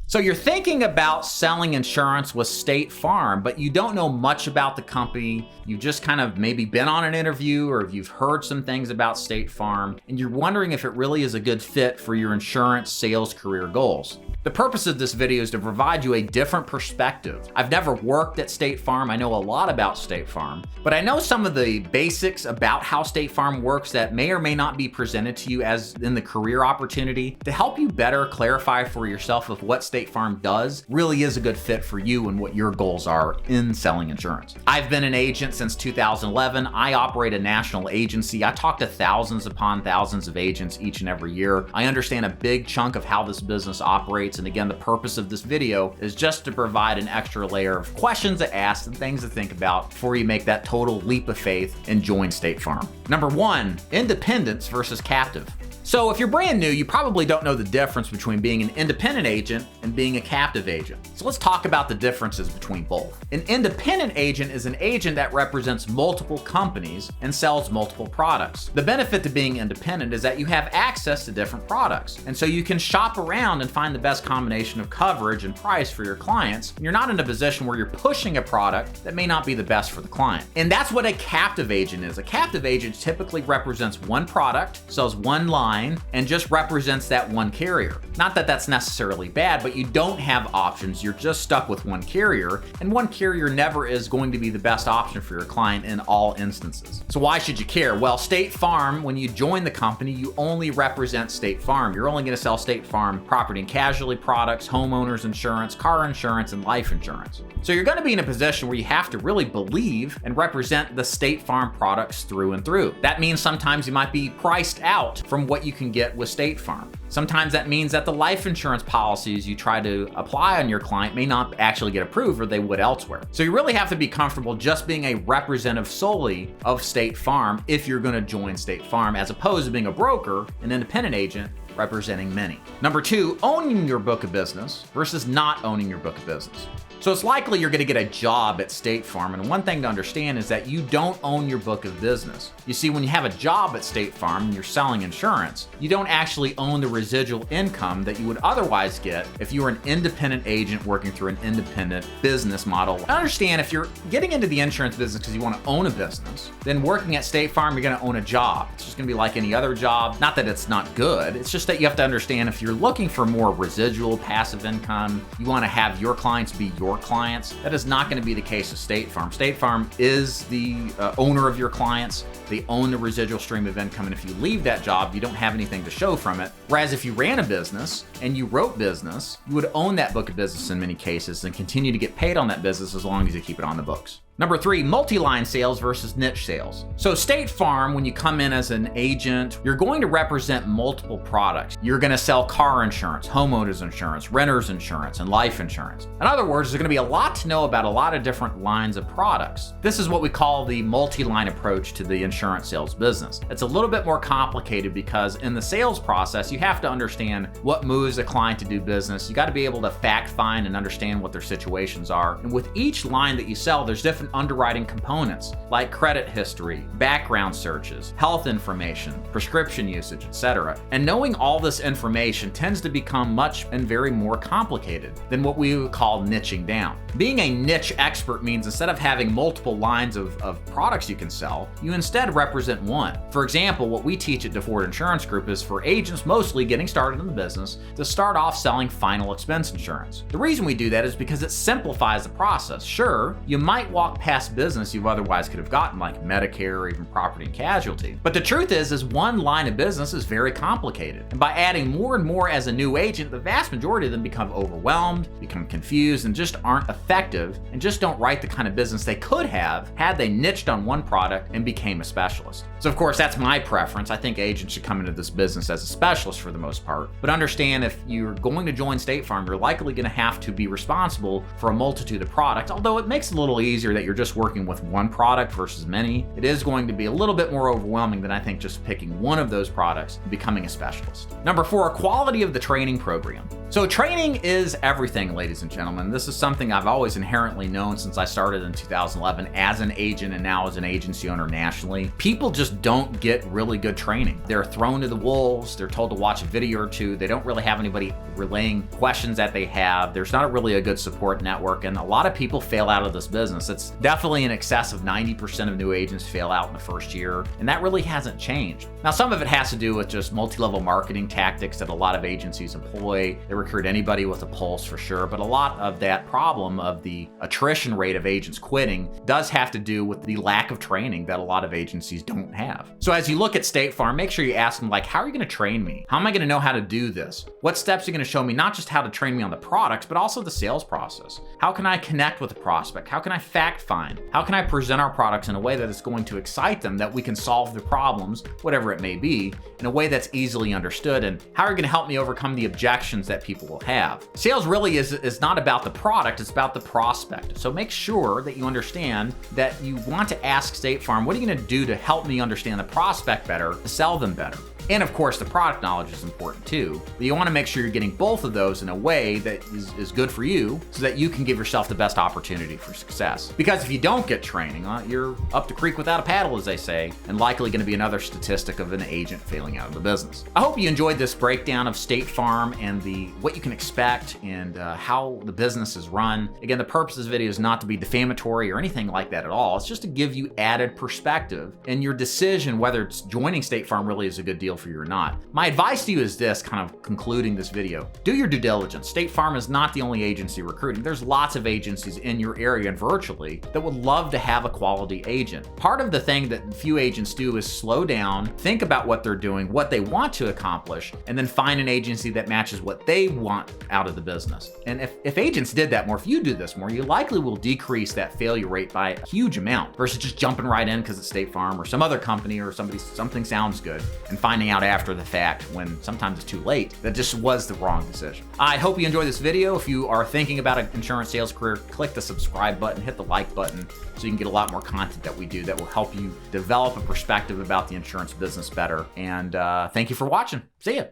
So you're thinking about selling insurance with State Farm, but you don't know much about the company. You've just kind of maybe been on an interview or you've heard some things about State Farm, and you're wondering if it really is a good fit for your insurance sales career goals. The purpose of this video is to provide you a different perspective. I've never worked at State Farm. I know a lot about State Farm, but I know some of the basics about how State Farm works that may or may not be presented to you as in the career opportunity to help you better clarify for yourself if what State Farm does really is a good fit for you and what your goals are in selling insurance. I've been an agent since 2011. I operate a national agency. I talk to thousands upon thousands of agents each and every year. I understand a big chunk of how this business operates. And again, the purpose of this video is just to provide an extra layer of questions to ask and things to think about before you make that total leap of faith and join State Farm. Number one, independence versus captive. So if you're brand new, you probably don't know the difference between being an independent agent and being a captive agent. So let's talk about the differences between both. An independent agent is an agent that represents multiple companies and sells multiple products. The benefit to being independent is that you have access to different products. And so you can shop around and find the best combination of coverage and price for your clients. You're not in a position where you're pushing a product that may not be the best for the client. And that's what a captive agent is. A captive agent typically represents one product, sells one line, and just represents that one carrier. Not that that's necessarily bad, but you don't have options. You're just stuck with one carrier, and one carrier never is going to be the best option for your client in all instances. So why should you care? Well, State Farm, when you join the company, you only represent State Farm. You're only going to sell State Farm property and casualty products, homeowners insurance, car insurance, and life insurance. So you're going to be in a position where you have to really believe and represent the State Farm products through and through. That means sometimes you might be priced out from what you can get with State Farm. Sometimes that means that the life insurance policies you try to apply on your client may not actually get approved or they would elsewhere. So you really have to be comfortable just being a representative solely of State Farm if you're going to join State Farm, as opposed to being a broker, an independent agent, representing many. Number two, owning your book of business versus not owning your book of business. So it's likely you're going to get a job at State Farm, and one thing to understand is that you don't own your book of business. You see, when you have a job at State Farm and you're selling insurance, you don't actually own the residual income that you would otherwise get if you were an independent agent working through an independent business model. Understand, if you're getting into the insurance business because you want to own a business, then working at State Farm, you're going to own a job. It's just going to be like any other job. Not that it's not good. It's just that you have to understand, if you're looking for more residual passive income, you want to have your clients be your clients. That is not going to be the case with State Farm. State Farm is the owner of your clients. They own the residual stream of income, and if you leave that job, you don't have anything to show from it. Whereas if you ran a business and you wrote business, you would own that book of business in many cases and continue to get paid on that business as long as you keep it on the books. Number three, multi-line sales versus niche sales. So State Farm, when you come in as an agent, you're going to represent multiple products. You're going to sell car insurance, homeowners insurance, renters insurance, and life insurance. In other words, there's going to be a lot to know about a lot of different lines of products. This is what we call the multi-line approach to the insurance sales business. It's a little bit more complicated because in the sales process, you have to understand what moves a client to do business. You got to be able to fact find and understand what their situations are. And with each line that you sell, there's different underwriting components like credit history, background searches, health information, prescription usage, etc. And knowing all this information tends to become much and very more complicated than what we would call niching down. Being a niche expert means instead of having multiple lines of products you can sell, you instead represent one. For example, what we teach at DeFord Insurance Group is for agents mostly getting started in the business to start off selling final expense insurance. The reason we do that is because it simplifies the process. Sure, you might walk past business you otherwise could have gotten, like Medicare or even property and casualty. But the truth is one line of business is very complicated. And by adding more and more as a new agent, the vast majority of them become overwhelmed, become confused, and just aren't effective, and just don't write the kind of business they could have had they niched on one product and became a specialist. So of course, that's my preference. I think agents should come into this business as a specialist for the most part. But understand, if you're going to join State Farm, you're likely going to have to be responsible for a multitude of products, although it makes it a little easier that you're just working with one product versus many, it is going to be a little bit more overwhelming than I think just picking one of those products and becoming a specialist. Number 4, quality of the training program. So training is everything, ladies and gentlemen. This is something I've always inherently known since I started in 2011 as an agent and now as an agency owner nationally. People just don't get really good training. They're thrown to the wolves. They're told to watch a video or two. They don't really have anybody relaying questions that they have. There's not really a good support network, and a lot of people fail out of this business. It's definitely in excess of 90% of new agents fail out in the first year, and that really hasn't changed. Now, some of it has to do with just multi-level marketing tactics that a lot of agencies employ. They recruit anybody with a pulse for sure, but a lot of that problem of the attrition rate of agents quitting does have to do with the lack of training that a lot of agencies don't have. So as you look at State Farm, make sure you ask them, like, how are you going to train me? How am I going to know how to do this? What steps are you going to show me, not just how to train me on the products, but also the sales process? How can I connect with the prospect? How can I fact find? How can I present our products in a way that is going to excite them, that we can solve their problems, whatever it may be, in a way that's easily understood? And how are you going to help me overcome the objections that people will have? Sales really is not about the product, it's about the prospect. So make sure that you understand that you want to ask State Farm, what are you going to do to help me understand the prospect better, to sell them better? And of course, the product knowledge is important too. But you want to make sure you're getting both of those in a way that is good for you so that you can give yourself the best opportunity for success. Because if you don't get training, you're up the creek without a paddle, as they say, and likely going to be another statistic of an agent failing out of the business. I hope you enjoyed this breakdown of State Farm and what you can expect and how the business is run. Again, the purpose of this video is not to be defamatory or anything like that at all. It's just to give you added perspective in your decision whether it's joining State Farm really is a good deal for you or not. My advice to you is this, kind of concluding this video: do your due diligence. State Farm is not the only agency recruiting. There's lots of agencies in your area and virtually that would love to have a quality agent. Part of the thing that few agents do is slow down, think about what they're doing, what they want to accomplish, and then find an agency that matches what they want out of the business. And if agents did that more, if you do this more, you likely will decrease that failure rate by a huge amount versus just jumping right in because it's State Farm or some other company or something sounds good and finding out after the fact, when sometimes it's too late, that just was the wrong decision. I hope you enjoyed this video. If you are thinking about an insurance sales career, click the subscribe button, hit the like button so you can get a lot more content that we do that will help you develop a perspective about the insurance business better. And thank you for watching. See ya.